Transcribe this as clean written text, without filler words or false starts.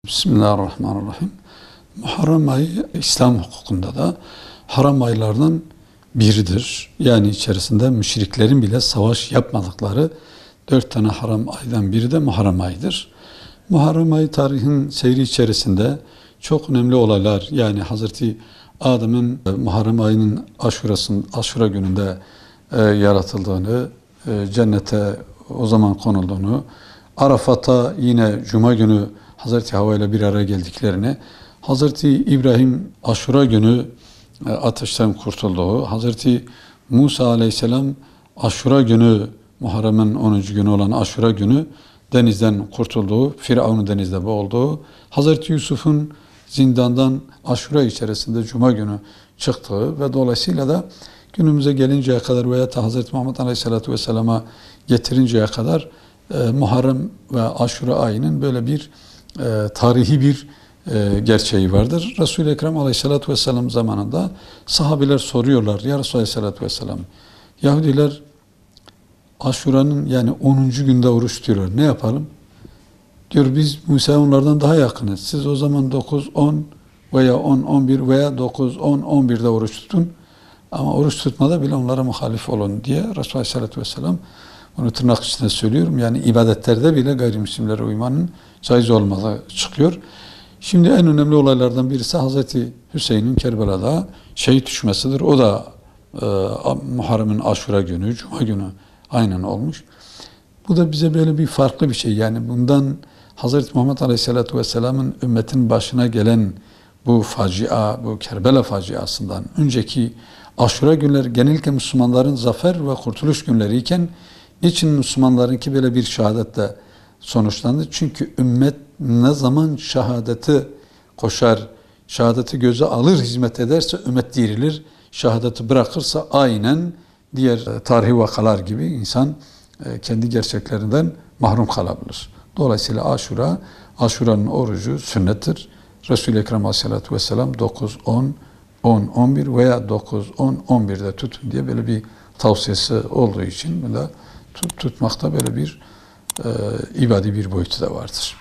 Bismillahirrahmanirrahim. Muharrem ayı İslam hukukunda da haram aylardan biridir. Yani içerisinde müşriklerin bile savaş yapmadıkları 4 tane haram aydan biri de Muharrem ayıdır. Muharrem ayı tarihin seyri içerisinde çok önemli olaylar, yani Hazreti Adem'in Muharrem ayının Aşura gününde yaratıldığını, cennete o zaman konulduğunu, Arafat'a yine Cuma günü Hazreti Havva ile bir araya geldiklerini, Hazreti İbrahim Aşura günü ateşten kurtulduğu, Hazreti Musa Aleyhisselam Aşura günü, Muharrem'in 10. günü olan Aşura günü denizden kurtulduğu, Firavun'un denizde boğulduğu, Hazreti Yusuf'un zindandan Aşura içerisinde Cuma günü çıktığı ve dolayısıyla da günümüze gelinceye kadar veya da Hazreti Muhammed Aleyhisselatü Vesselam'a getirinceye kadar Muharrem ve Aşura ayının böyle bir tarihi bir gerçeği vardır. Resul-i Ekrem Aleyhisselatü Vesselam zamanında sahabeler soruyorlar. Ya Resulü Aleyhisselatü Vesselam, Yahudiler Aşura'nın yani 10. günde oruç tutuyorlar. Ne yapalım? Diyor, biz Musa'ya onlardan daha yakınız. Siz o zaman 9, 10 veya 10, 11 veya 9, 10, 11'de oruç tutun. Ama oruç tutmada bile onlara muhalif olun diye Resulü Aleyhisselatü Vesselam, onu tırnak içinde söylüyorum, yani ibadetlerde bile gayrimüslimlere uymanın caiz olmadığı çıkıyor. Şimdi en önemli olaylardan birisi Hazreti Hüseyin'in Kerbela'da şehit düşmesidir. O da Muharrem'in Aşura günü, Cuma günü aynen olmuş. Bu da bize böyle bir farklı bir şey. Yani bundan Hazreti Muhammed Aleyhisselatü Vesselam'ın ümmetin başına gelen bu facia, bu Kerbela faciasından önceki Aşura günleri genellikle Müslümanların zafer ve kurtuluş günleri iken niçin Müslümanlarınki böyle bir şehadetle sonuçlandı? Çünkü ümmet ne zaman şehadeti koşar, şehadeti göze alır, hizmet ederse ümmet dirilir. Şehadeti bırakırsa aynen diğer tarihi vakalar gibi insan kendi gerçeklerinden mahrum kalabilir. Dolayısıyla Aşura'nın orucu sünnettir. Resul-i Ekrem Aleyhisselatü Vesselam 9, 10, 10, 11 veya 9, 10, 11'de tutun diye böyle bir tavsiyesi olduğu için bunda tutmakta böyle bir ibadi bir boyutu da vardır.